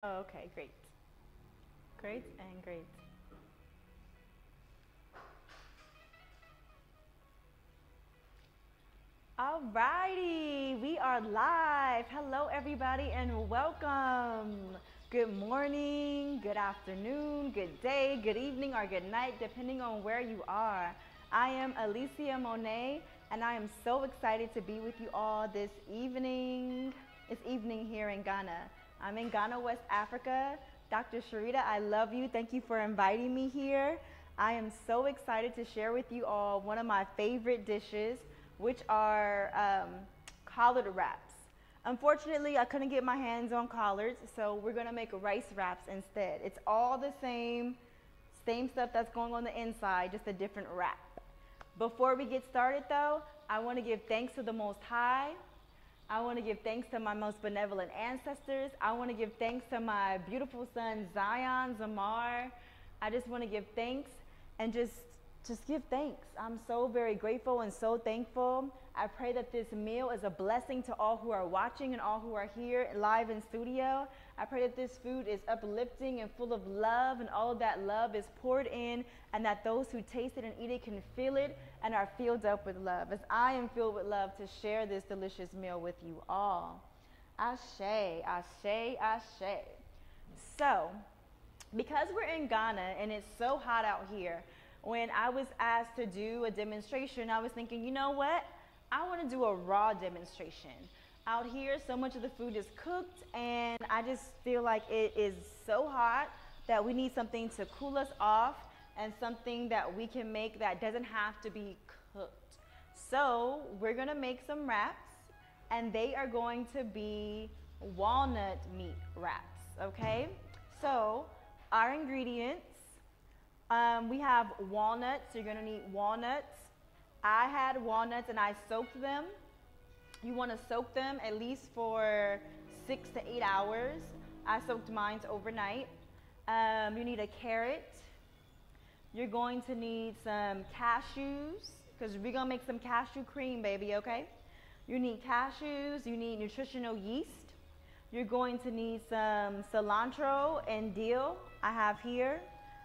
Oh, okay, great. Great and great. All righty, we are live. Hello, everybody, and welcome. Good morning, good afternoon, good day, good evening, or good night, depending on where you are. I am Alicia Monet, and I am so excited to be with you all this evening. It's evening here in Ghana. I'm in Ghana, West Africa. Dr. Sharita, I love you. Thank you for inviting me here. I am so excited to share with you all one of my favorite dishes, which are collard wraps. Unfortunately, I couldn't get my hands on collards, so we're gonna make rice wraps instead. It's all the same stuff that's going on the inside, just a different wrap. Before we get started though, I wanna give thanks to the Most High. I wanna give thanks to my most benevolent ancestors. I wanna give thanks to my beautiful son, Zion, Zamar. I just wanna give thanks and just give thanks. I'm so very grateful and so thankful. I pray that this meal is a blessing to all who are watching and all who are here live in studio. I pray that this food is uplifting and full of love, and all of that love is poured in, and that those who taste it and eat it can feel it and are filled up with love, as I am filled with love to share this delicious meal with you all. Ashe, ashe, ashe. So, because we're in Ghana and it's so hot out here, when I was asked to do a demonstration, I was thinking, you know what? I want to do a raw demonstration. Out here, so much of the food is cooked, and I just feel like it is so hot that we need something to cool us off and something that we can make that doesn't have to be cooked. So we're going to make some wraps, and they are going to be walnut meat wraps, okay? So our ingredients, we have walnuts. You're gonna need walnuts. I had walnuts and I soaked them. You wanna soak them at least for 6 to 8 hours. I soaked mine overnight. You need a carrot. You're going to need some cashews, because we're gonna make some cashew cream, baby, okay? You need cashews, you need nutritional yeast. You're going to need some cilantro and dill I have here.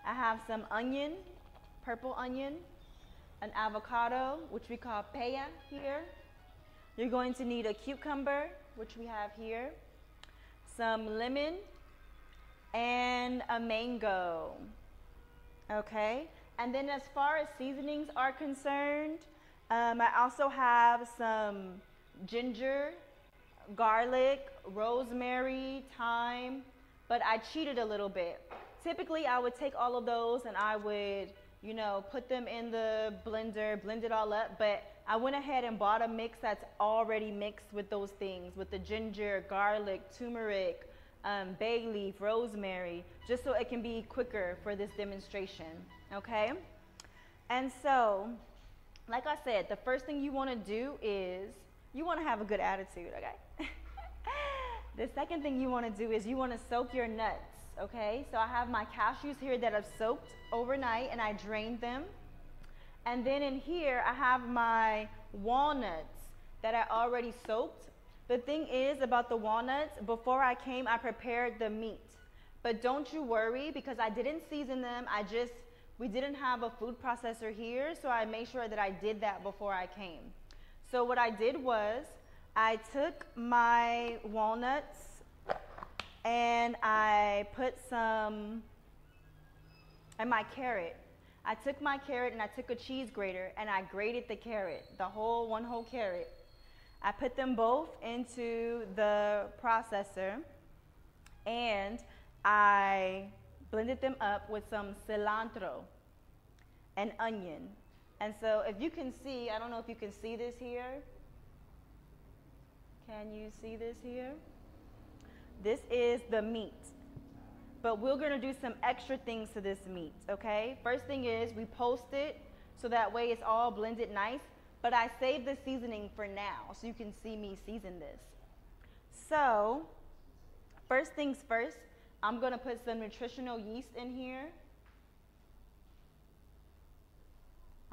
I have some onion, purple onion, an avocado, which we call paya here. You're going to need a cucumber, which we have here, some lemon, and a mango, okay? And then as far as seasonings are concerned, I also have some ginger, garlic, rosemary, thyme, but I cheated a little bit. Typically, I would take all of those and I would, you know, put them in the blender, blend it all up, but I went ahead and bought a mix that's already mixed with those things, with the ginger, garlic, turmeric, bay leaf, rosemary, just so it can be quicker for this demonstration, okay? And so, like I said, the first thing you want to do is you want to have a good attitude, okay? The second thing you want to do is you want to soak your nuts. Okay, so I have my cashews here that I've soaked overnight and I drained them. And then in here, I have my walnuts that I already soaked. The thing is about the walnuts, before I came, I prepared the meat. But don't you worry, because I didn't season them. We didn't have a food processor here, so I made sure that I did that before I came. So what I did was, I took my walnuts and I put some, and my carrot. I took my carrot and I took a cheese grater and I grated the carrot, one whole carrot. I put them both into the processor and I blended them up with some cilantro and onion. And so if you can see, I don't know if you can see this here. Can you see this here? This is the meat, but we're gonna do some extra things to this meat, okay? First thing is we post it so that way it's all blended nice, but I saved the seasoning for now so you can see me season this. So, first things first, I'm gonna put some nutritional yeast in here.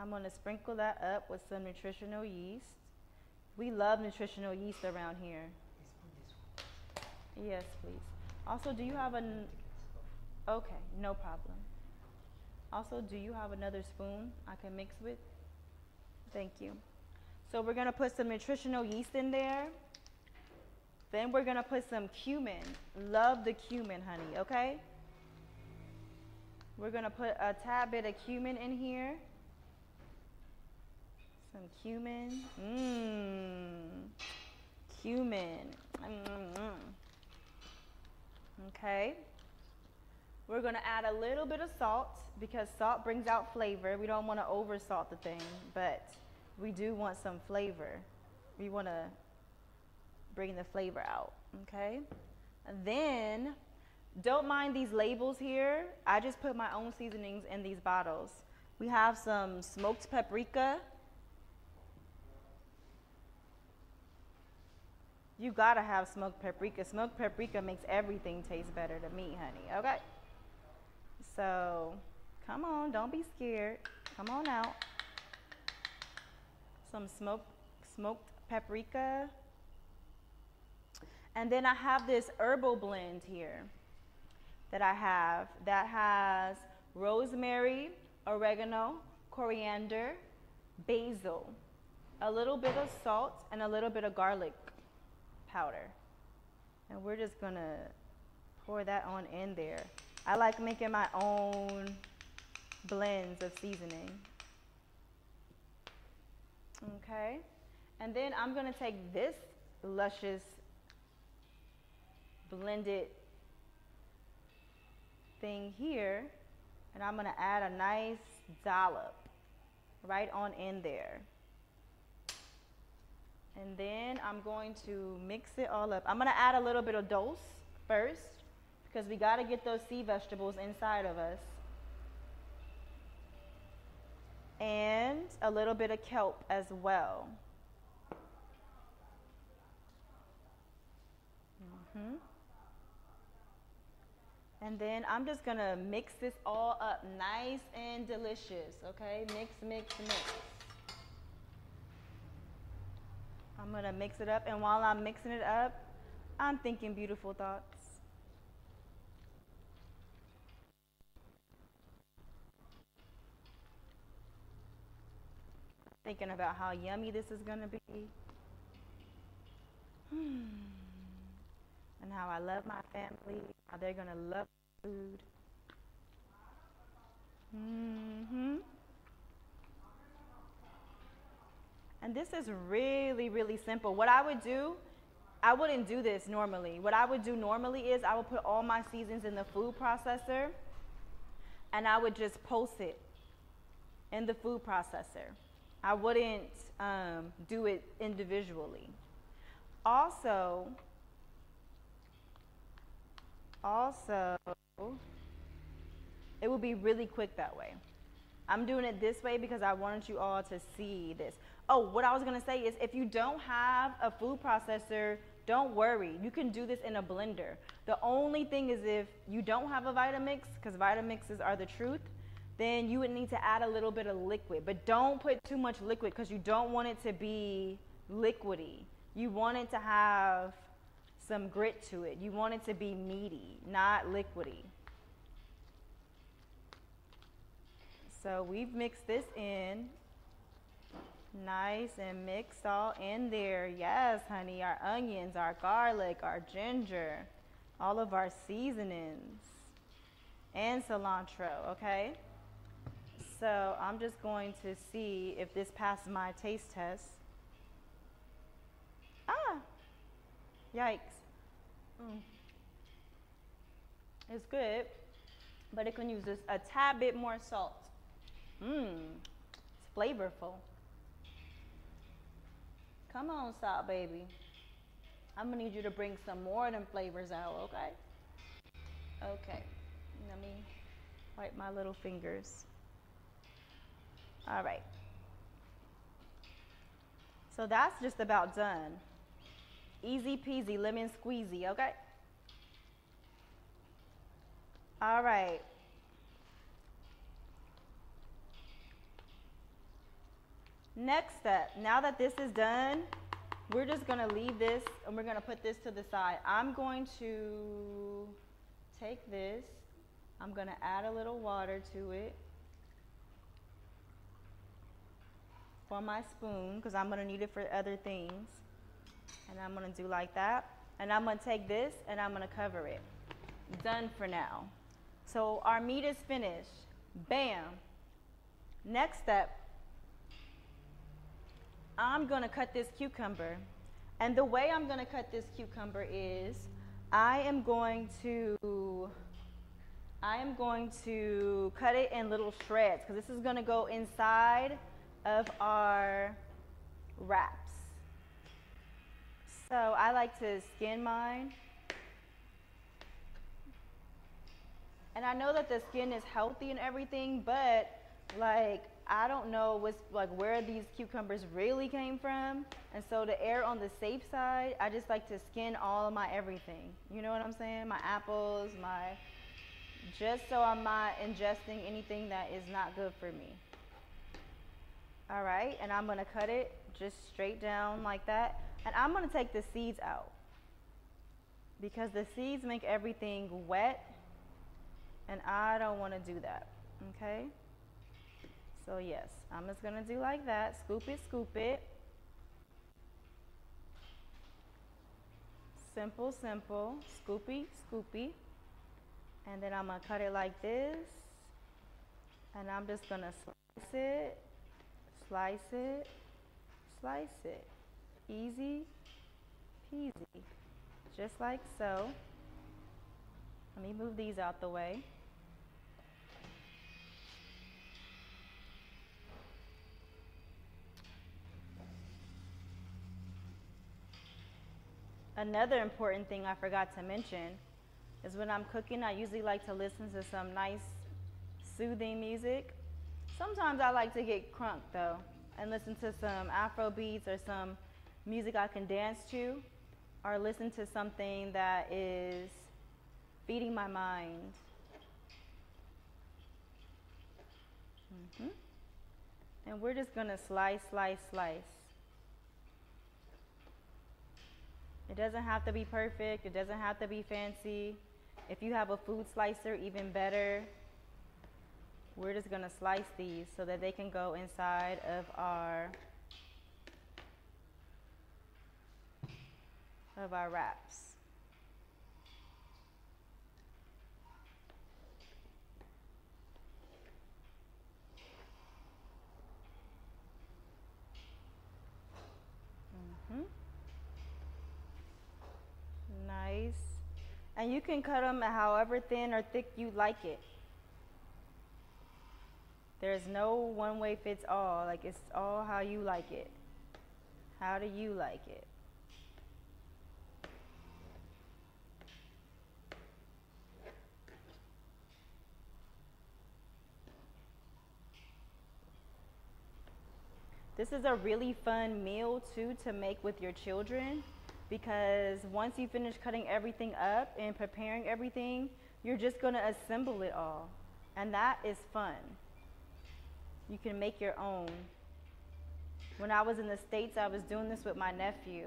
I'm gonna sprinkle that up with some nutritional yeast. We love nutritional yeast around here. Yes, please. Also, do you have an, okay, no problem. Also, do you have another spoon I can mix with? Thank you. So we're gonna put some nutritional yeast in there. Then we're gonna put some cumin. Love the cumin, honey, okay? We're gonna put a tad bit of cumin in here. Some cumin. Cumin. Okay. We're gonna add a little bit of salt because salt brings out flavor. We don't wanna over salt the thing, but we do want some flavor. We wanna bring the flavor out, okay? And then, don't mind these labels here. I just put my own seasonings in these bottles. We have some smoked paprika. You gotta have smoked paprika. Smoked paprika makes everything taste better to me, honey, okay? So, come on, don't be scared. Come on out. Some smoked paprika. And then I have this herbal blend here that I have that has rosemary, oregano, coriander, basil, a little bit of salt, and a little bit of garlic powder. And we're just gonna pour that on in there. I like making my own blends of seasoning. Okay, and then I'm gonna take this luscious blended thing here, and I'm gonna add a nice dollop right on in there. And then I'm going to mix it all up. I'm gonna add a little bit of dose first because we gotta get those sea vegetables inside of us. And a little bit of kelp as well. And then I'm just gonna mix this all up nice and delicious, okay? Mix, mix, mix. I'm gonna mix it up, and while I'm mixing it up, I'm thinking beautiful thoughts. Thinking about how yummy this is gonna be. And how I love my family, how they're gonna love food. And this is really, really simple. What I would do, I wouldn't do this normally. What I would do normally is I would put all my seasons in the food processor and I would just post it in the food processor. I wouldn't do it individually. Also, it will be really quick that way. I'm doing it this way because I wanted you all to see this. Oh, what I was gonna say is if you don't have a food processor, don't worry. You can do this in a blender. The only thing is if you don't have a Vitamix, because Vitamixes are the truth, then you would need to add a little bit of liquid. But don't put too much liquid because you don't want it to be liquidy. You want it to have some grit to it. You want it to be meaty, not liquidy. So we've mixed this in. Nice and mixed all in there. Yes, honey, our onions, our garlic, our ginger, all of our seasonings, and cilantro, okay? So I'm just going to see if this passes my taste test. Ah, yikes. It's good, but it can use this a tad bit more salt. It's flavorful. Come on, salt baby. I'm gonna need you to bring some more of them flavors out, okay? Okay, let me wipe my little fingers. All right. So that's just about done. Easy peasy, lemon squeezy, okay? All right. Next step, now that this is done, we're just gonna leave this and we're gonna put this to the side. I'm going to take this, I'm gonna add a little water to it for my spoon, because I'm gonna need it for other things. And I'm gonna do like that. And I'm gonna take this and I'm gonna cover it. Done for now. So our meat is finished. Bam. Next step, I'm gonna cut this cucumber. And the way I'm gonna cut this cucumber is I am going to cut it in little shreds, because this is gonna go inside of our wraps. So I like to skin mine. And I know that the skin is healthy and everything, but like, I don't know what's like where these cucumbers really came from. And so to err on the safe side, I just like to skin all of my everything. You know what I'm saying? My apples, just so I'm not ingesting anything that is not good for me. All right, and I'm gonna cut it just straight down like that. And I'm gonna take the seeds out, because the seeds make everything wet, and I don't wanna do that, okay? So yes, I'm just gonna do like that, scoop it, scoop it. Simple, simple, scoopy, scoopy. And then I'm gonna cut it like this, and I'm just gonna slice it, slice it, slice it. Easy peasy, just like so. Let me move these out the way. Another important thing I forgot to mention is when I'm cooking, I usually like to listen to some nice soothing music. Sometimes I like to get crunk though and listen to some Afro beats or some music I can dance to, or listen to something that is feeding my mind. And we're just gonna slice, slice, slice. It doesn't have to be perfect, it doesn't have to be fancy. If you have a food slicer, even better. We're just gonna slice these so that they can go inside of our wraps. Nice. And you can cut them however thin or thick you like it. There's no one way fits all. Like, it's all how you like it. How do you like it? This is a really fun meal too to make with your children, because once you finish cutting everything up and preparing everything, you're just going to assemble it all. And that is fun. You can make your own. When I was in the States, I was doing this with my nephew.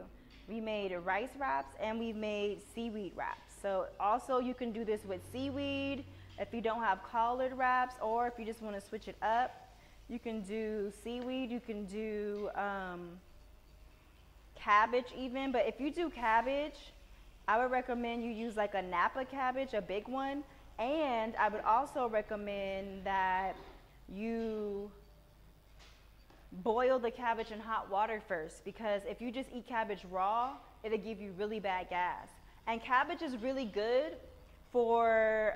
We made rice wraps and we made seaweed wraps. So also you can do this with seaweed if you don't have collard wraps, or if you just want to switch it up. You can do seaweed, you can do cabbage even, but if you do cabbage, I would recommend you use like a Napa cabbage, a big one, and I would also recommend that you boil the cabbage in hot water first, because if you just eat cabbage raw, it'll give you really bad gas. And cabbage is really good for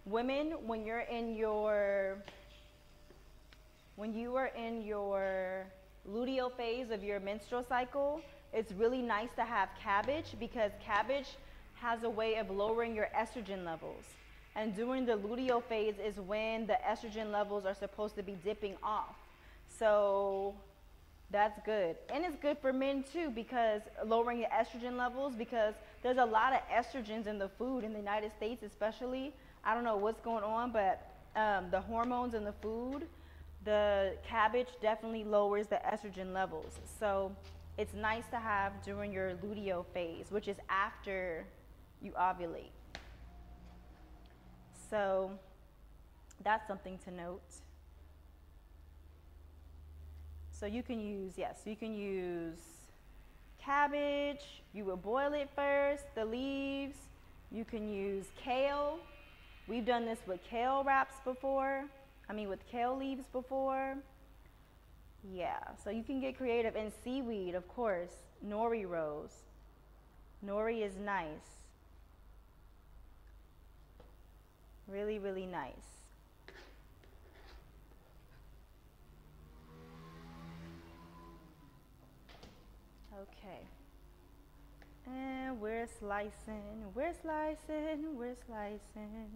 women when you are in your luteal phase of your menstrual cycle. It's really nice to have cabbage, because cabbage has a way of lowering your estrogen levels. And during the luteal phase is when the estrogen levels are supposed to be dipping off. So that's good. And it's good for men too, because lowering your estrogen levels, because there's a lot of estrogens in the food in the United States especially. I don't know what's going on, but the hormones in the food, the cabbage definitely lowers the estrogen levels. So it's nice to have during your luteal phase, which is after you ovulate. So that's something to note. So you can use, yes, you can use cabbage. You would boil it first, the leaves. You can use kale. We've done this with kale wraps before. With kale leaves before. Yeah, so you can get creative. And seaweed, of course, nori rose. Nori is nice. Really, really nice. Okay. And we're slicing, we're slicing, we're slicing.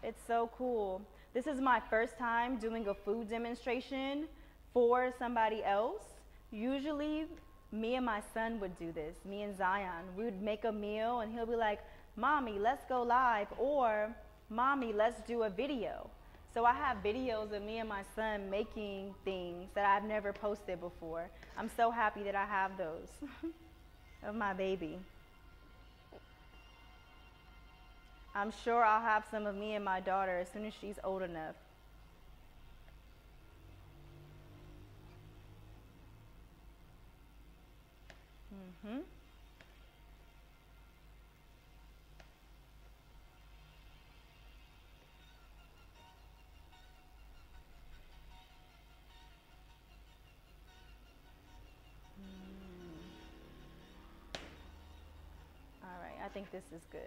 It's so cool. This is my first time doing a food demonstration for somebody else. Usually, me and my son would do this, me and Zion. We would make a meal and he'll be like, Mommy, let's go live, or Mommy, let's do a video. So I have videos of me and my son making things that I've never posted before. I'm so happy that I have those of my baby. I'm sure I'll have some of me and my daughter as soon as she's old enough. Mm-hmm. All right, I think this is good.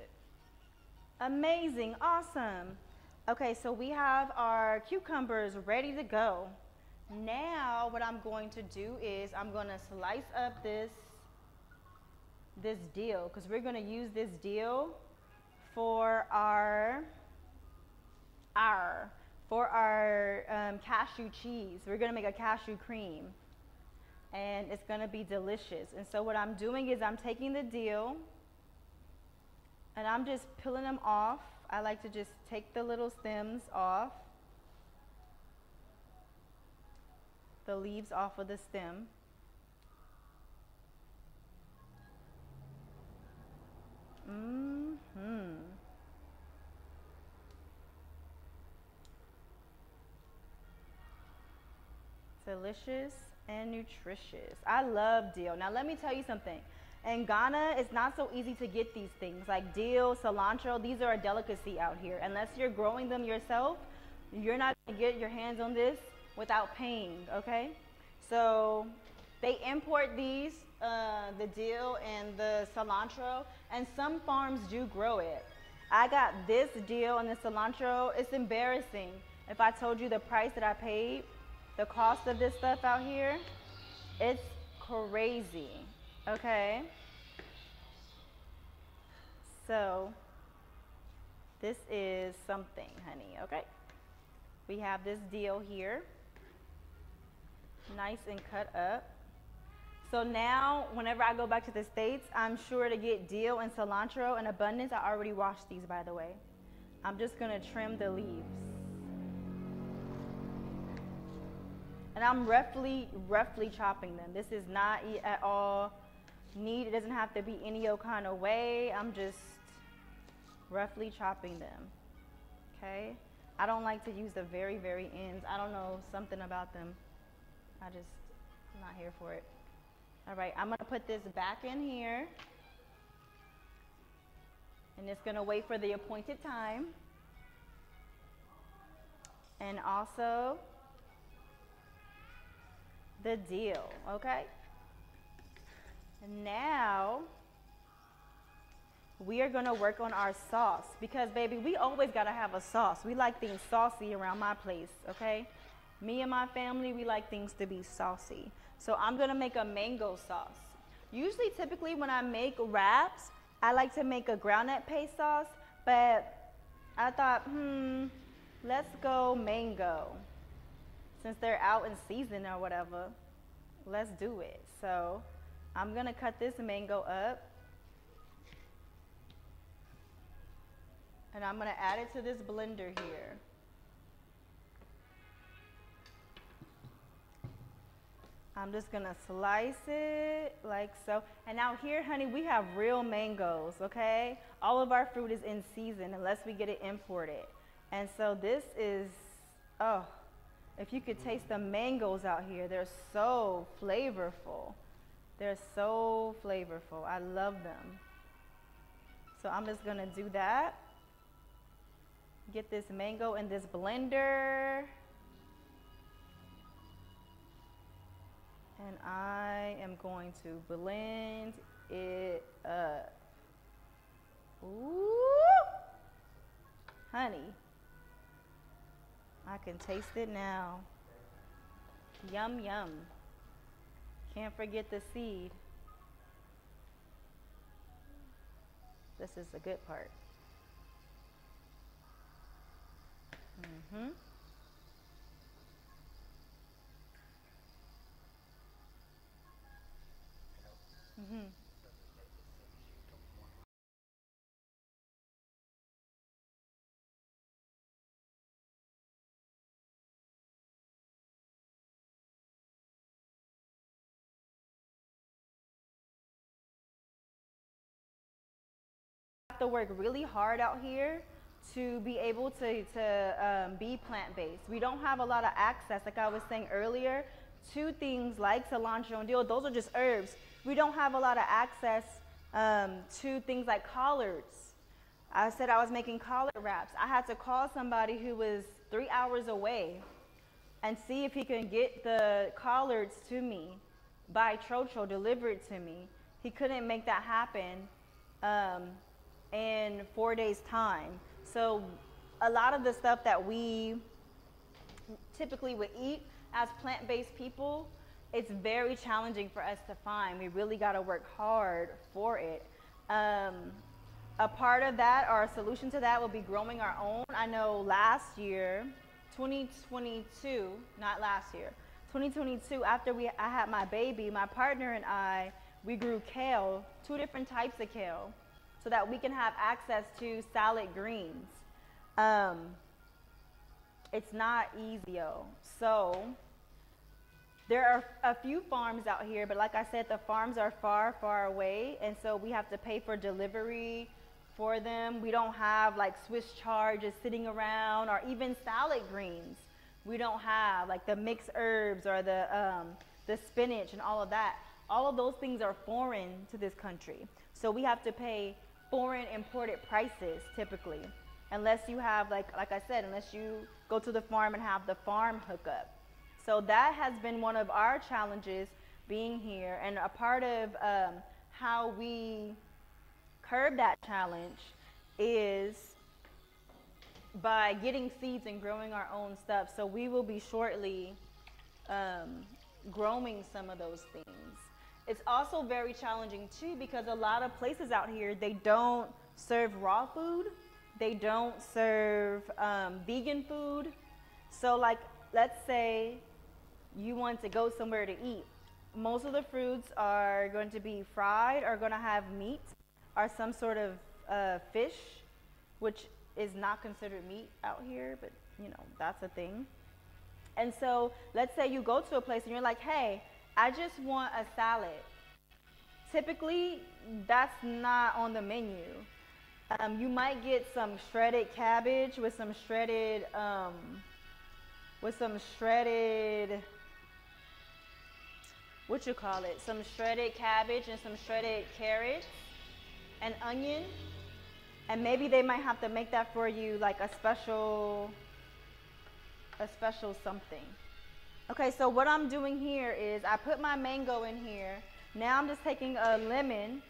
Amazing, awesome. Okay, so we have our cucumbers ready to go. Now what I'm going to do is I'm going to slice up this deal, because we're going to use this deal for our cashew cheese. We're going to make a cashew cream, and it's going to be delicious. And so what I'm doing is I'm taking the deal and I'm just peeling them off. I like to just take the little stems off, the leaves off of the stem. Delicious and nutritious. I love dill. Now let me tell you something. In Ghana, it's not so easy to get these things like dill, cilantro. These are a delicacy out here. Unless you're growing them yourself, you're not going to get your hands on this without paying, okay? So they import these, the dill and the cilantro, and some farms do grow it. I got this dill and the cilantro. It's embarrassing if I told you the price that I paid. The cost of this stuff out here, it's crazy, okay? So this is something, honey, okay? We have this deal here, nice and cut up. So now, whenever I go back to the States, I'm sure to get dill and cilantro in abundance. I already washed these, by the way. I'm just gonna trim the leaves. And I'm roughly chopping them. This is not at all neat. It doesn't have to be any kind of way. I'm just roughly chopping them, okay? I don't like to use the very, very ends. I don't know, something about them. I'm not here for it. All right, I'm gonna put this back in here. And it's gonna wait for the appointed time. And also, the deal, okay? And now we are gonna work on our sauce, because baby, we always gotta have a sauce. We like things saucy around my place, okay? Me and my family, we like things to be saucy. So I'm gonna make a mango sauce. Usually, typically when I make wraps, I like to make a groundnut paste sauce, but I thought, let's go mango. Since they're out in season or whatever, let's do it. So I'm gonna cut this mango up, and I'm gonna add it to this blender here. I'm just gonna slice it like so. And now here, honey, we have real mangoes, okay? All of our fruit is in season unless we get it imported. And so this is, oh, if you could taste the mangoes out here, they're so flavorful. They're so flavorful. I love them. So I'm just gonna do that. Get this mango in this blender. And I am going to blend it up. Ooh, honey, I can taste it now. Yum, yum. Can't forget the seed. This is the good part. Mm-hmm. Mm-hmm. Have to work really hard out here to be able to be plant-based. We don't have a lot of access, like I was saying earlier, to things like cilantro and dill. Those are just herbs. We don't have a lot of access to things like collards. I said I was making collard wraps. I had to call somebody who was 3 hours away and see if he can get the collards to me by Trocho, delivered to me. He couldn't make that happen in 4 days' time. So a lot of the stuff that we typically would eat as plant-based people, it's very challenging for us to find. We really got to work hard for it. A part of that, or a solution to that, will be growing our own. I know last year, 2022, not last year, 2022, after I had my baby, my partner and I, we grew kale, 2 different types of kale, so that we can have access to salad greens. It's not easy, though. So there are a few farms out here, but like I said, the farms are far, far away, and so we have to pay for delivery for them. We don't have like Swiss chard just sitting around, or even salad greens. We don't have like the mixed herbs or the spinach and all of that. All of those things are foreign to this country. So we have to pay foreign imported prices typically, unless you have, like I said, unless you go to the farm and have the farm hookup. So that has been one of our challenges being here, and a part of how we curb that challenge is by getting seeds and growing our own stuff. So we will be shortly growing some of those things. It's also very challenging too, because a lot of places out here, they don't serve raw food. They don't serve vegan food. So like, let's say you want to go somewhere to eat. Most of the fruits are going to be fried, or going to have meat or some sort of fish, which is not considered meat out here, but you know, that's a thing. And so let's say you go to a place and you're like, hey, I just want a salad. Typically, that's not on the menu. You might get some shredded cabbage with some shredded, some shredded cabbage and some shredded carrots and onion. And maybe they might have to make that for you like a special something. Okay, so what I'm doing here is I put my mango in here. Now I'm just taking a lemon.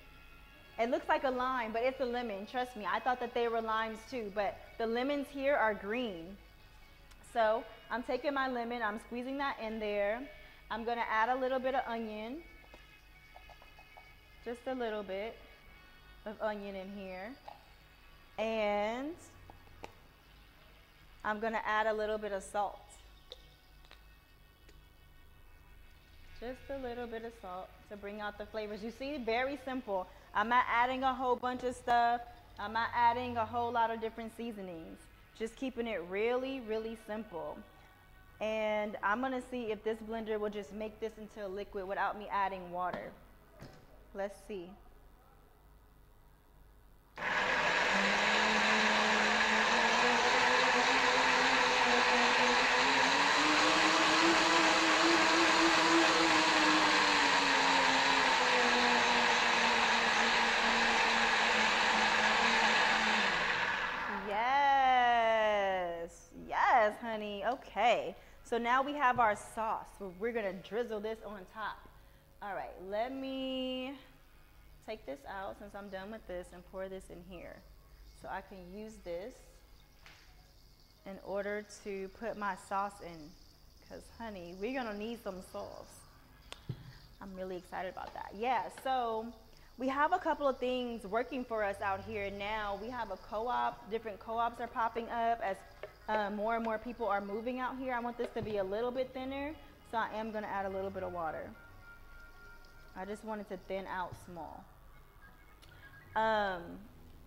It looks like a lime, but it's a lemon. Trust me, I thought that they were limes too, but the lemons here are green. So I'm taking my lemon, I'm squeezing that in there. I'm gonna add a little bit of onion. Just a little bit of onion in here. And I'm gonna add a little bit of salt. Just a little bit of salt to bring out the flavors. You see, very simple. I'm not adding a whole bunch of stuff. I'm not adding a whole lot of different seasonings. Just keeping it really, really simple. And I'm gonna see if this blender will just make this into a liquid without me adding water. Let's see. Yes, honey. Okay. So now we have our sauce. So we're gonna drizzle this on top. All right, let me take this out since I'm done with this and pour this in here. So I can use this in order to put my sauce in. Because honey, we're gonna need some sauce. I'm really excited about that. Yeah, so we have a couple of things working for us out here now. We have a co-op, different co-ops are popping up as more and more people are moving out here. I want this to be a little bit thinner, so I am gonna add a little bit of water. I just want it to thin out small.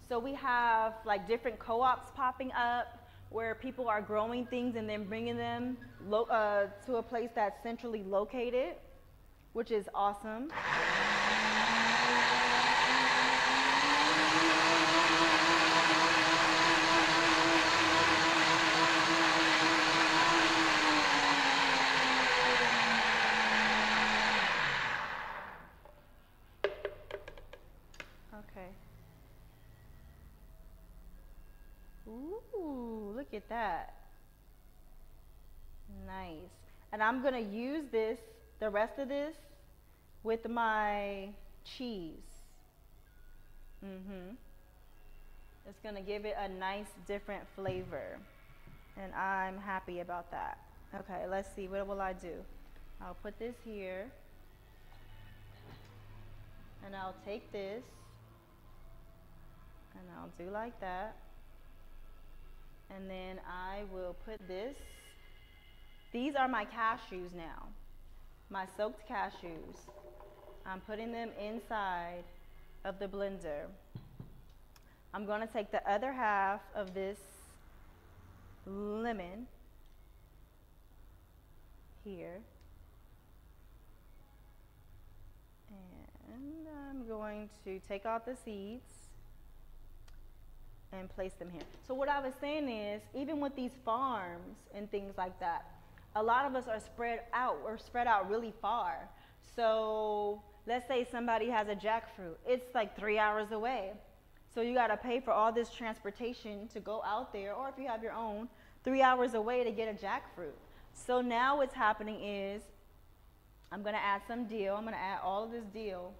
So we have like different co-ops popping up where people are growing things and then bringing them to a place that's centrally located, which is awesome. Ooh, look at that. Nice. And I'm gonna use this, the rest of this, with my cheese. It's gonna give it a nice different flavor. And I'm happy about that. Okay, let's see, what will I do? I'll put this here. And I'll take this. And I'll do like that. And then I will put this. These are my cashews now. My soaked cashews. I'm putting them inside of the blender. I'm going to take the other half of this lemon here. And I'm going to take out the seeds and place them here. So what I was saying is, even with these farms and things like that, a lot of us are spread out really far. So let's say somebody has a jackfruit. It's like 3 hours away. So you gotta pay for all this transportation to go out there, or if you have your own, 3 hours away to get a jackfruit. So now what's happening is, I'm gonna add some dill. I'm gonna add all of this dill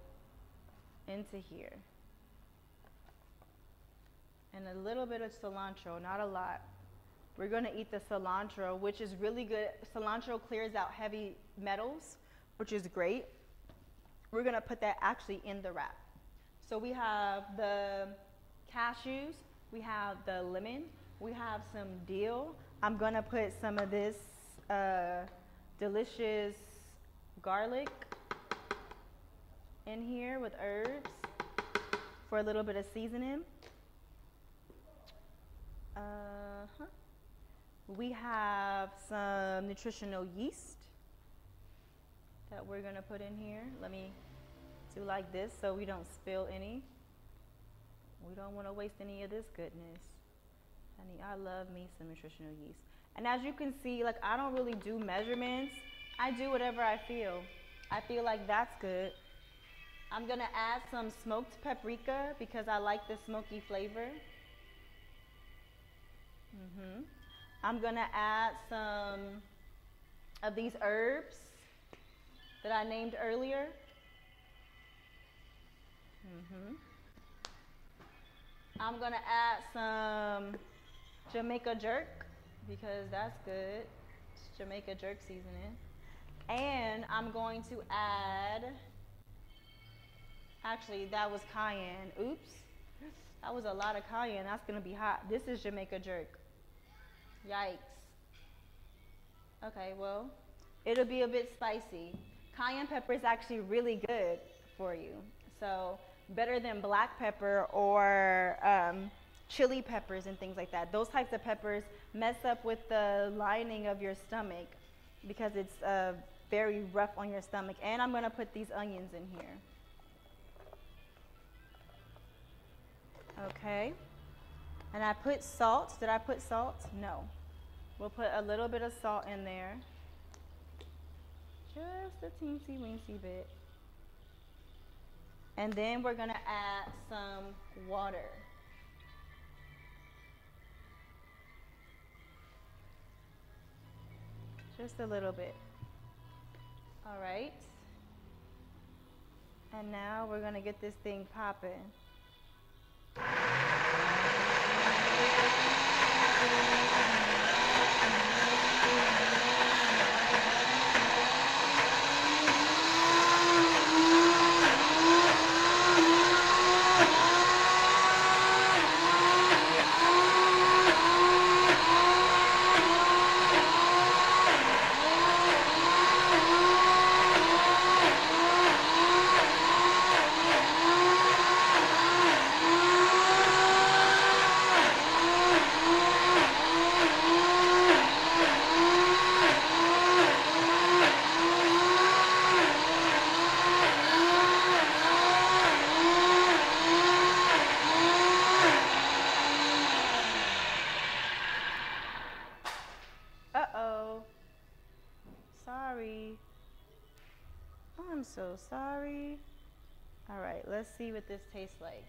into here. And a little bit of cilantro, not a lot. We're gonna eat the cilantro, which is really good. Cilantro clears out heavy metals, which is great. We're gonna put that actually in the wrap. So we have the cashews, we have the lemon, we have some dill. I'm gonna put some of this delicious garlic in here with herbs for a little bit of seasoning. We have some nutritional yeast that we're gonna put in here. Let me do like this so we don't spill any. We don't want to waste any of this goodness. Honey, I love me some nutritional yeast. And as you can see, like, I don't really do measurements. I do whatever I feel. I feel like that's good. I'm gonna add some smoked paprika because I like the smoky flavor. I'm gonna add some of these herbs that I named earlier. I'm gonna add some Jamaica jerk because that's good. It's Jamaica jerk seasoning. And I'm going to add, actually that was cayenne. Oops, that was a lot of cayenne. That's gonna be hot. This is Jamaica jerk. Yikes. Okay, well, it'll be a bit spicy. Cayenne pepper is actually really good for you. So better than black pepper or chili peppers and things like that. Those types of peppers mess up with the lining of your stomach because it's very rough on your stomach. And I'm going to put these onions in here. Okay. And I put salt. Did I put salt? No. We'll put a little bit of salt in there. Just a teensy weensy bit. And then we're going to add some water. Just a little bit. All right. And now we're going to get this thing popping. So sorry. All right, let's see what this tastes like.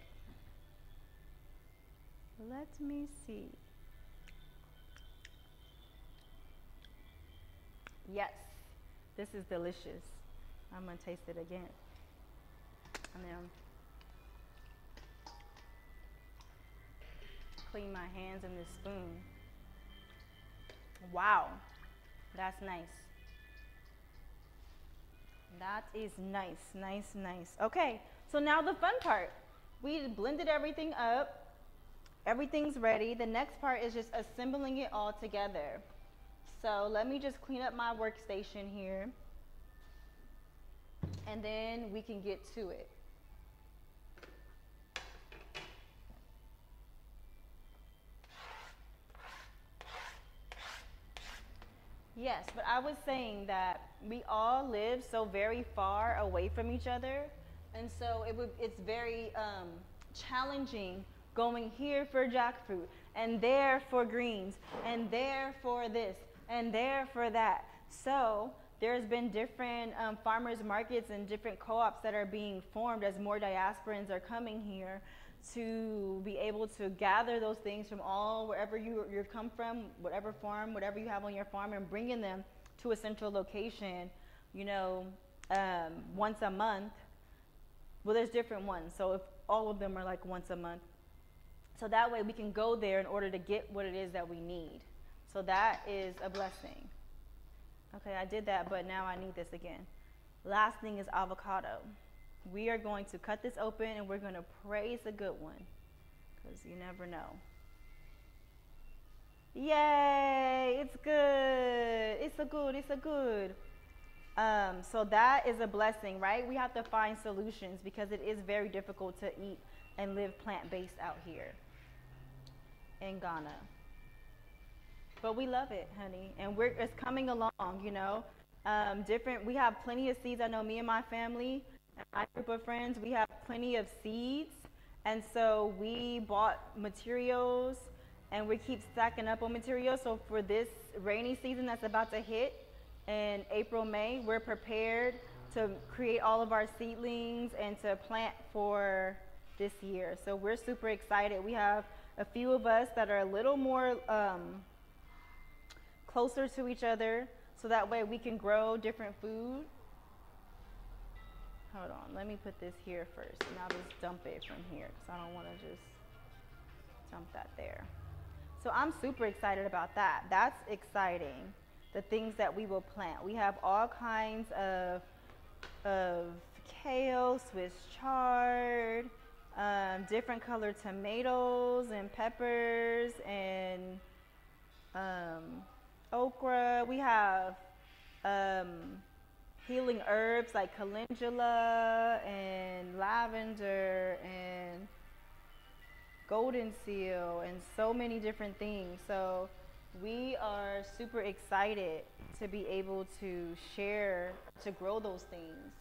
Let me see. Yes, this is delicious. I'm gonna taste it again. And then clean my hands in this spoon. Wow, that's nice. That is nice, nice, nice. Okay, so now the fun part. We blended everything up. Everything's ready. The next part is just assembling it all together. So let me just clean up my workstation here. And then we can get to it. Yes, but I was saying that we all live so very far away from each other, and so it's very challenging going here for jackfruit, and there for greens, and there for this, and there for that. So there's been different farmers markets and different co-ops that are being formed as more diasporans are coming here to be able to gather those things from all wherever you come from, whatever farm, whatever you have on your farm, and bringing them to a central location, you know, once a month. Well, there's different ones, so if all of them are like once a month, so that way we can go there in order to get what it is that we need. So that is a blessing. Okay, I did that, but now I need this again. Last thing is avocado. We are going to cut this open and we're going to pray it's a good one, because you never know. Yay, it's good. It's a good, it's a good. So that is a blessing, right? We have to find solutions because it is very difficult to eat and live plant-based out here in Ghana. But we love it, honey, and it's coming along, you know. We have plenty of seeds. I know me and my family, and my group of friends, we have plenty of seeds, and so we bought materials, and we keep stacking up on materials. So for this rainy season that's about to hit in April, May, we're prepared to create all of our seedlings and to plant for this year. So we're super excited. We have a few of us that are a little more closer to each other, so that way we can grow different food. Hold on, let me put this here first, and I'll just dump it from here because I don't want to just dump that there. So I'm super excited about that. That's exciting, the things that we will plant. We have all kinds of kale, Swiss chard, different colored tomatoes and peppers and okra. We have healing herbs like calendula and lavender and golden seal and so many different things. So we are super excited to be able to share, to grow those things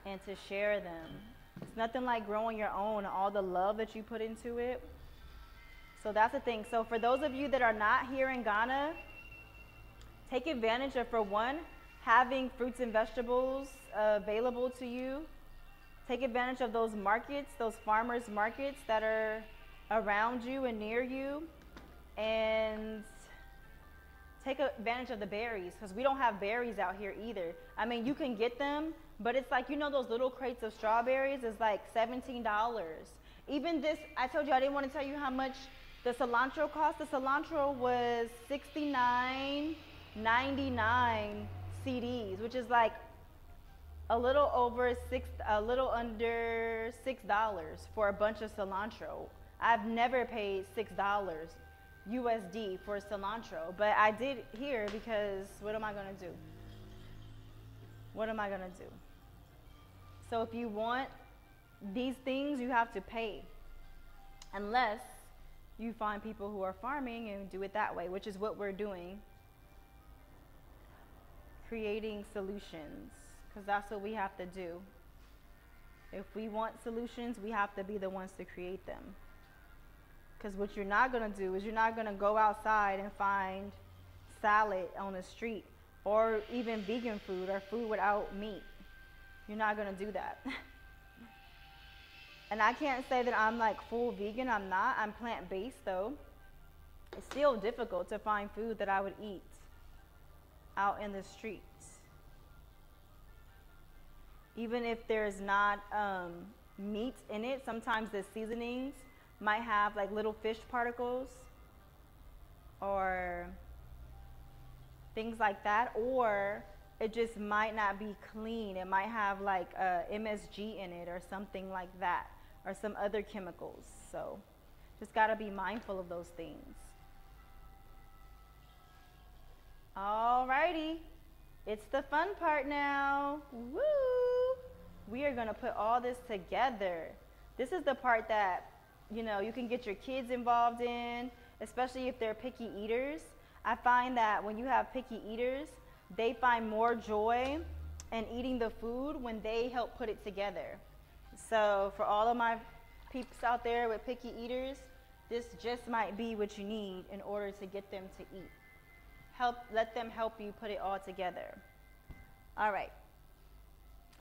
and to share them. It's nothing like growing your own, all the love that you put into it. So that's the thing. So for those of you that are not here in Ghana, take advantage of, for one, having fruits and vegetables available to you. Take advantage of those markets, those farmers markets that are around you and near you. And take advantage of the berries, because we don't have berries out here either. I mean, you can get them, but it's like, you know, those little crates of strawberries is like $17. Even this, I told you I didn't want to tell you how much the cilantro cost. The cilantro was $69.99 CDs, which is like a little under $6 for a bunch of cilantro. I've never paid $6 USD for cilantro, but I did here because what am I gonna do? What am I gonna do? So if you want these things, you have to pay, unless you find people who are farming and do it that way, which is what we're doing. Creating solutions, because that's what we have to do. If we want solutions, we have to be the ones to create them. Because what you're not going to do is you're not going to go outside and find salad on the street, or even vegan food or food without meat. You're not going to do that. And I can't say that I'm like full vegan. I'm not. I'm plant-based though. It's still difficult to find food that I would eat out in the streets. Even if there's not meat in it, sometimes the seasonings might have like little fish particles or things like that, or it just might not be clean. It might have like MSG in it or something like that, or some other chemicals. So just got to be mindful of those things. Alrighty, it's the fun part now. Woo! We are going to put all this together. This is the part that, you know, you can get your kids involved in, especially if they're picky eaters. I find that when you have picky eaters, they find more joy in eating the food when they help put it together. So for all of my peeps out there with picky eaters, this just might be what you need in order to get them to eat. Let them help you put it all together. All right.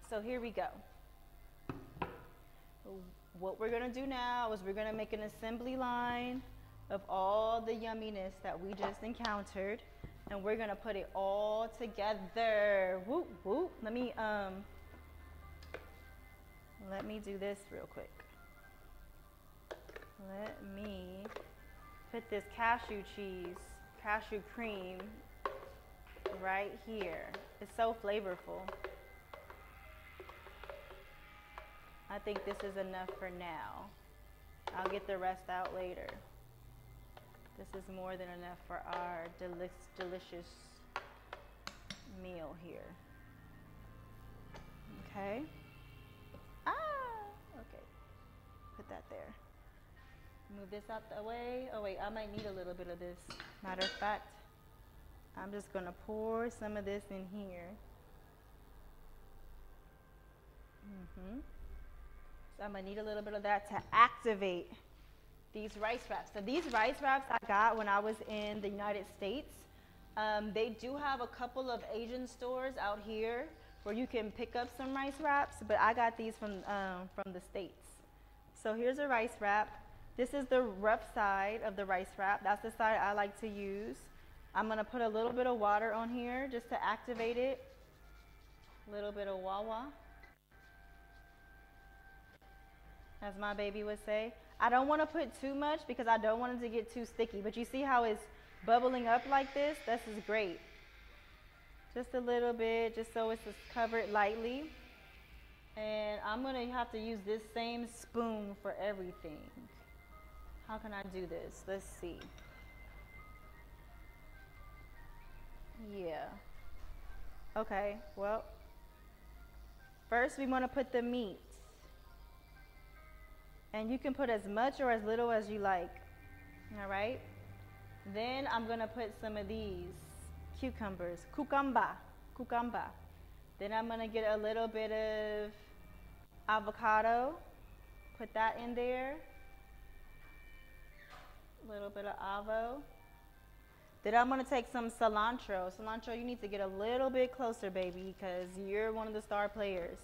So here we go. What we're going to do now is we're going to make an assembly line of all the yumminess that we just encountered, and we're going to put it all together. Whoop, whoop. Let me do this real quick. Let me put this cashew cream right here. It's so flavorful. I think this is enough for now. I'll get the rest out later. This is more than enough for our delicious meal here. Okay. Okay. Put that there. Move this out the way. Oh wait, I might need a little bit of this. Matter of fact, I'm just gonna pour some of this in here. So I'm gonna need a little bit of that to activate these rice wraps. So these rice wraps I got when I was in the United States. They do have a couple of Asian stores out here where you can pick up some rice wraps, but I got these from the States. So here's a rice wrap. This is the rough side of the rice wrap. That's the side I like to use. I'm gonna put a little bit of water on here just to activate it. A little bit of wawa, as my baby would say. I don't want to put too much because I don't want it to get too sticky, but you see how it's bubbling up like this? This is great. Just a little bit, just so it's just covered lightly. And I'm gonna have to use this same spoon for everything. How can I do this? Let's see. Yeah. Okay, well, first we want to put the meat. And you can put as much or as little as you like. All right? Then I'm gonna put some of these cucumbers, cucumba. Then I'm gonna get a little bit of avocado, put that in there, a little bit of avo. Then I'm gonna take some cilantro. Cilantro, you need to get a little bit closer, baby, because you're one of the star players.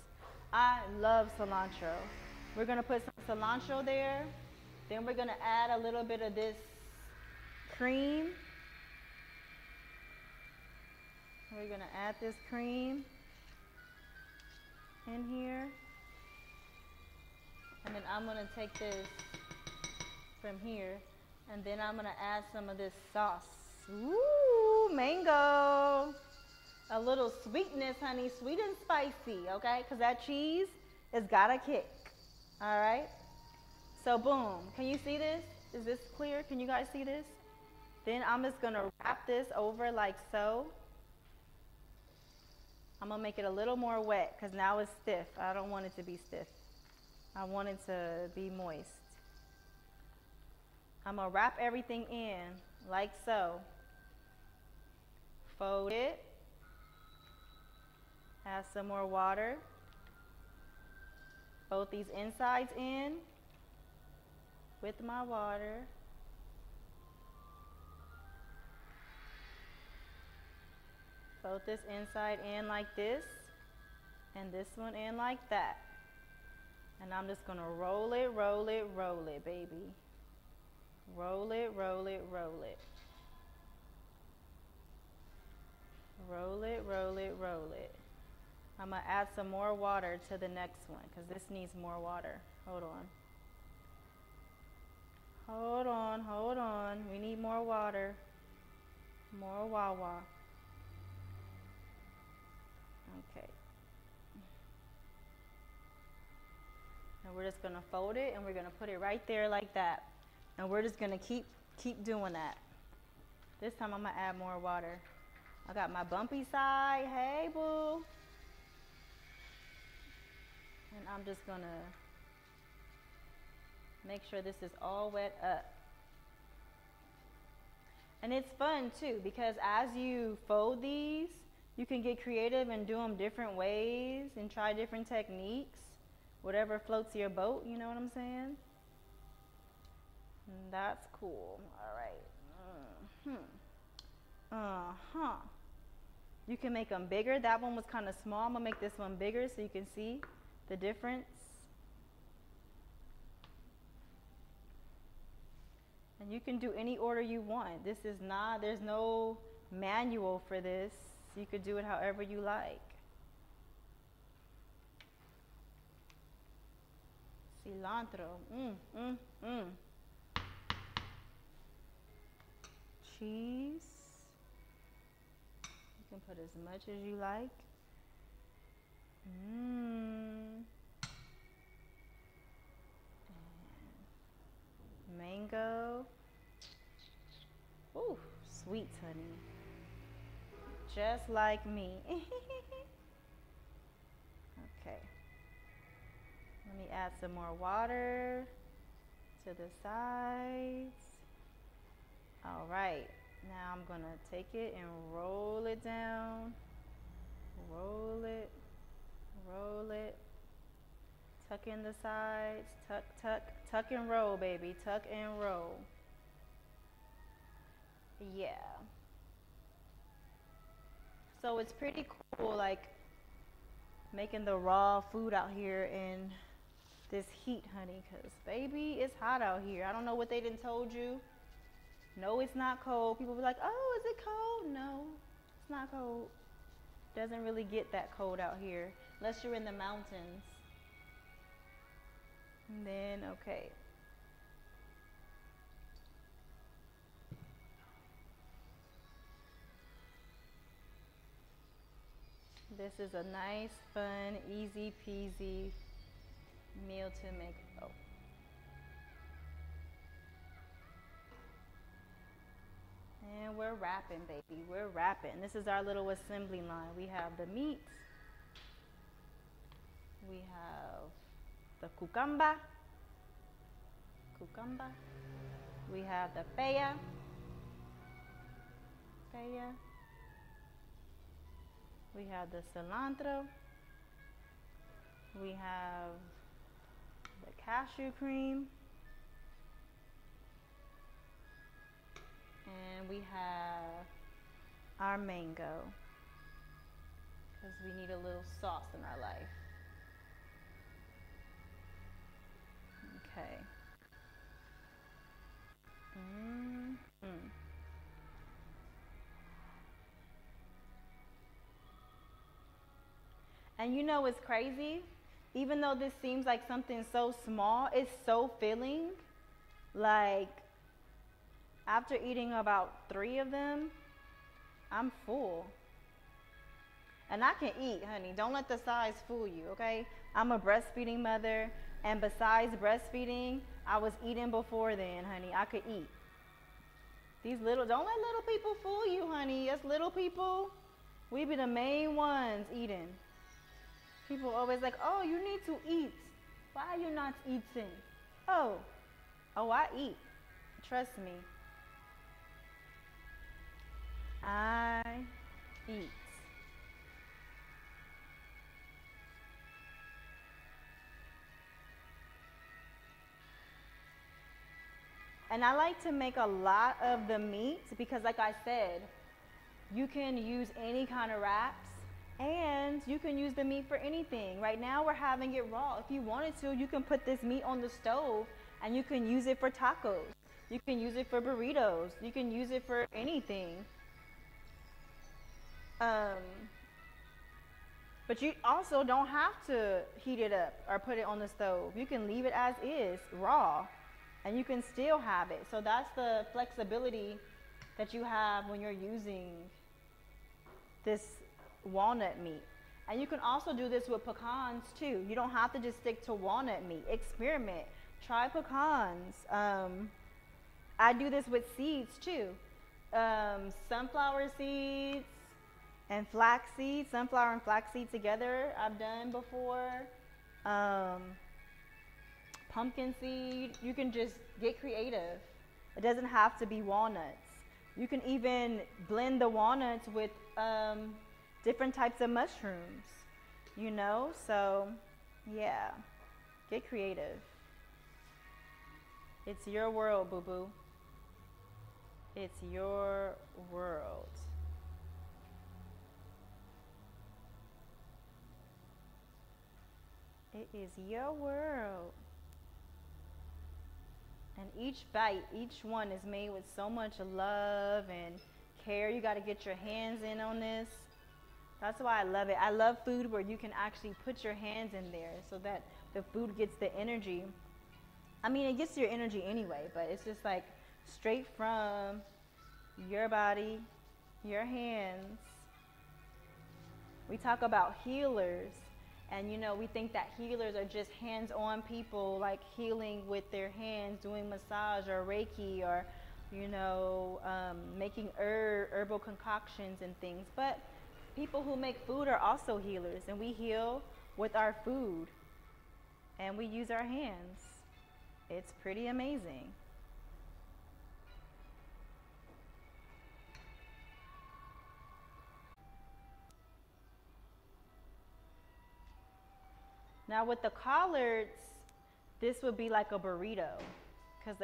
I love cilantro. We're gonna put some cilantro there. Then we're gonna add a little bit of this cream. We're gonna add this cream in here. And then I'm gonna take this from here, and then I'm gonna add some of this sauce. Ooh, mango. A little sweetness, honey, sweet and spicy, okay? Because that cheese has got a kick, all right? So boom, can you see this? Is this clear? Can you guys see this? Then I'm just gonna wrap this over like so. I'm gonna make it a little more wet because now it's stiff. I don't want it to be stiff. I want it to be moist. I'm gonna wrap everything in like so. Fold it. Add some more water. Fold these insides in with my water. Fold this inside in like this, and this one in like that. And I'm just gonna roll it, baby. Roll it, roll it, roll it. Roll it, roll it, roll it. I'm gonna add some more water to the next one because this needs more water. Hold on. Hold on, hold on. We need more water. More wawa. Okay. And we're just gonna fold it and we're gonna put it right there like that. And we're just gonna keep doing that. This time I'm gonna add more water. I got my bumpy side. Hey, boo. And I'm just gonna make sure this is all wet up. And it's fun too because as you fold these, you can get creative and do them different ways and try different techniques. Whatever floats your boat, you know what I'm saying? And that's cool. All right. You can make them bigger. That one was kind of small. I'm gonna make this one bigger so you can see the difference. And you can do any order you want. This is not, there's no manual for this. You could do it however you like. Cilantro. Cheese. You can put as much as you like. Mango. Ooh, sweet, honey. Just like me. Okay. Let me add some more water to the sides. All right. Now I'm going to take it and roll it down. Roll it. Roll it. Tuck in the sides. Tuck, tuck. Tuck and roll, baby. Tuck and roll. Yeah. So it's pretty cool, like, making the raw food out here in this heat, honey, because, baby, it's hot out here. I don't know what they done told you. No, it's not cold. People be like, oh, is it cold? No, it's not cold. Doesn't really get that cold out here, unless you're in the mountains. And then, okay. This is a nice, fun, easy peasy meal to make. Oh. And we're wrapping, baby. We're wrapping. This is our little assembly line. We have the meat. We have the cucumba. We have the peya. Thea. We have the cilantro. We have the cashew cream. And we have our mango, because we need a little sauce in our life. Okay. And you know what's crazy? Even though this seems like something so small, it's so filling. Like, after eating about 3 of them, I'm full. And I can eat, honey. Don't let the size fool you, okay? I'm a breastfeeding mother, and besides breastfeeding, I was eating before then, honey. I could eat. Don't let little people fool you, honey. Us little people, we be the main ones eating. People always like, oh, you need to eat. Why are you not eating? Oh, I eat. Trust me. I eat. And I like to make a lot of the meat because, like I said, you can use any kind of wraps and you can use the meat for anything. Right now we're having it raw. If you wanted to, you can put this meat on the stove and you can use it for tacos. You can use it for burritos. You can use it for anything. But you also don't have to heat it up or put it on the stove. You can leave it as is, raw, and you can still have it. So that's the flexibility that you have when you're using this walnut meat. And you can also do this with pecans too. You don't have to just stick to walnut meat. Experiment. Try pecans. I do this with seeds too. Sunflower seeds and flax seeds. Sunflower and flax seeds together I've done before. Pumpkin seed. You can just get creative. It doesn't have to be walnuts. You can even blend the walnuts with different types of mushrooms, you know? So, yeah, get creative. It's your world, boo-boo. It's your world. It is your world. And each bite, each one is made with so much love and care. You got to get your hands in on this. That's why I love it. I love food where you can actually put your hands in there so that the food gets the energy. I mean, it gets your energy anyway, but it's just like straight from your body, your hands. We talk about healers. And, you know, we think that healers are just hands-on people, like healing with their hands, doing massage or Reiki or, you know, making herbal concoctions and things. But people who make food are also healers, and we heal with our food. And we use our hands. It's pretty amazing. Now with the collards, this would be like a burrito because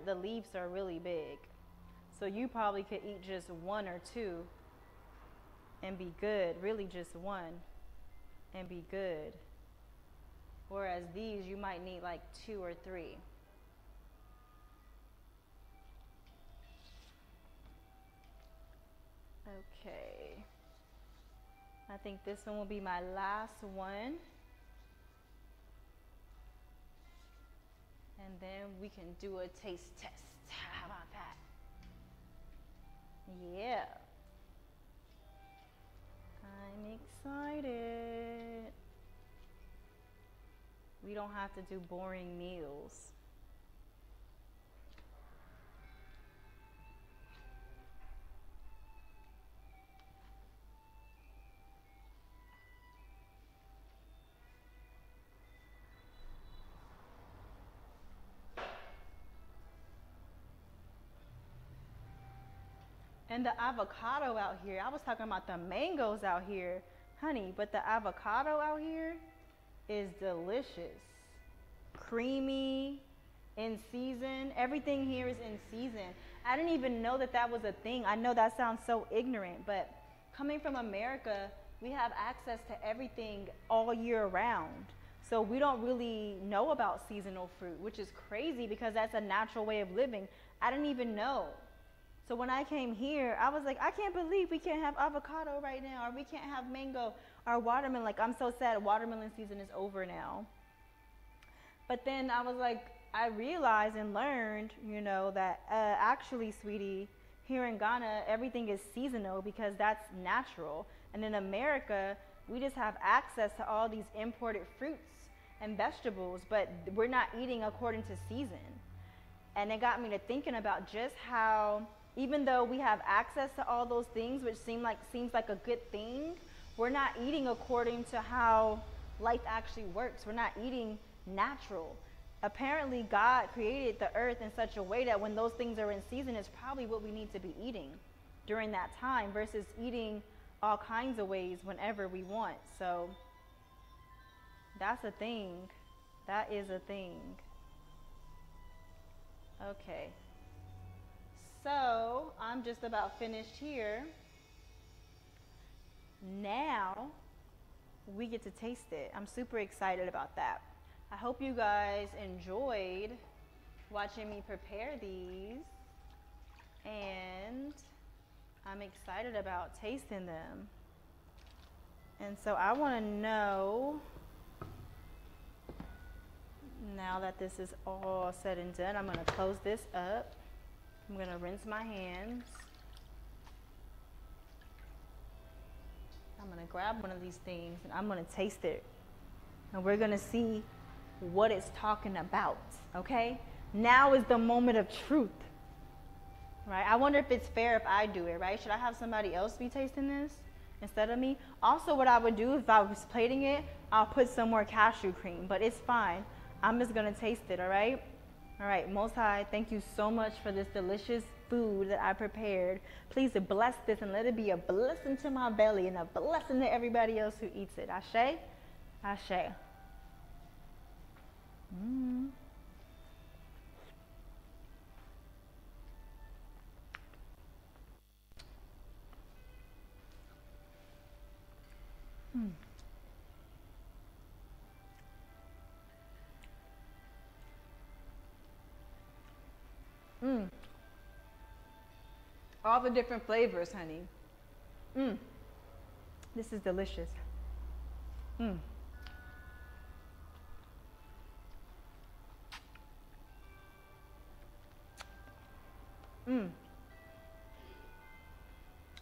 the leaves are really big. So you probably could eat just 1 or 2 and be good, really just 1 and be good. Whereas these, you might need like 2 or 3. Okay. I think this one will be my last one. And then we can do a taste test. How about that? Yeah. I'm excited. We don't have to do boring meals. And the avocado out here, I was talking about the mangoes out here, honey, but the avocado out here is delicious. Creamy, in season. Everything here is in season. I didn't even know that that was a thing. I know that sounds so ignorant, but coming from America, we have access to everything all year round. So we don't really know about seasonal fruit, which is crazy because that's a natural way of living. I didn't even know. So when I came here, I was like, I can't believe we can't have avocado right now, or we can't have mango or watermelon. Like, I'm so sad watermelon season is over now. But then I was like, I realized and learned, you know, that actually, sweetie, here in Ghana, everything is seasonal because that's natural. And in America, we just have access to all these imported fruits and vegetables, but we're not eating according to season. And it got me to thinking about just how, even though we have access to all those things, which seems like a good thing, we're not eating according to how life actually works. We're not eating natural. Apparently, God created the earth in such a way that when those things are in season, it's probably what we need to be eating during that time versus eating all kinds of ways whenever we want. So that's a thing. That is a thing. Okay. So I'm just about finished here. Now we get to taste it. I'm super excited about that. I hope you guys enjoyed watching me prepare these, and I'm excited about tasting them. And so I want to know, now that this is all said and done, I'm going to close this up. I'm going to rinse my hands. I'm going to grab one of these things and I'm going to taste it. And we're going to see what it's talking about, okay? Now is the moment of truth, right? I wonder if it's fair if I do it, right? Should I have somebody else be tasting this instead of me? Also, what I would do if I was plating it, I'll put some more cashew cream, but it's fine. I'm just gonna taste it, all right? All right, Most High, thank you so much for this delicious food that I prepared. Please bless this and let it be a blessing to my belly and a blessing to everybody else who eats it. Ashe? Ashe. Mm. Mm. Mm. All the different flavors, honey. Mm. This is delicious. Mm. Mm.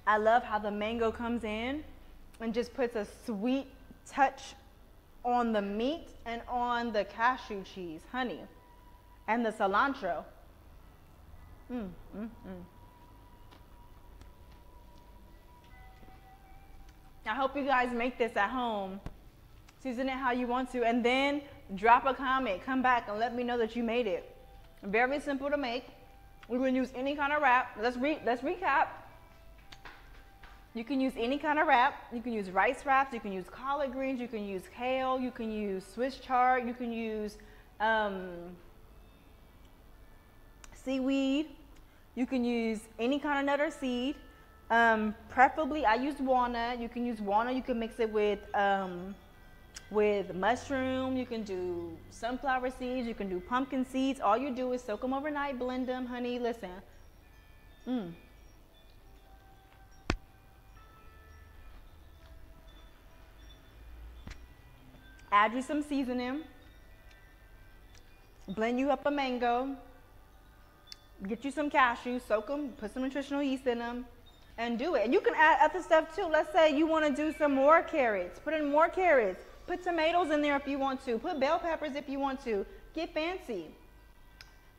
I love how the mango comes in and just puts a sweet touch on the meat and on the cashew cheese, honey, and the cilantro. Mm, mm, mm. I hope you guys make this at home. Season it how you want to, and then drop a comment. Come back and let me know that you made it. Very simple to make. We can use any kind of wrap. Let's recap. You can use any kind of wrap. You can use rice wraps. You can use collard greens. You can use kale. You can use Swiss chard. You can use seaweed. You can use any kind of nut or seed. Preferably, I use walnut. You can use walnut. You can mix it with mushroom. You can do sunflower seeds. You can do pumpkin seeds. All you do is soak them overnight, blend them, honey. Listen. Mm. Add you some seasoning. Blend you up a mango. Get you some cashews, soak them, put some nutritional yeast in them, and do it. And you can add other stuff too. Let's say you want to do some more carrots. Put in more carrots. Put tomatoes in there if you want to. Put bell peppers if you want to. Get fancy.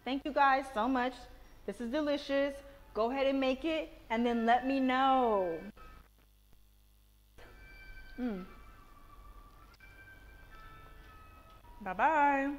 Thank you guys so much. This is delicious. Go ahead and make it, and then let me know. Bye-bye.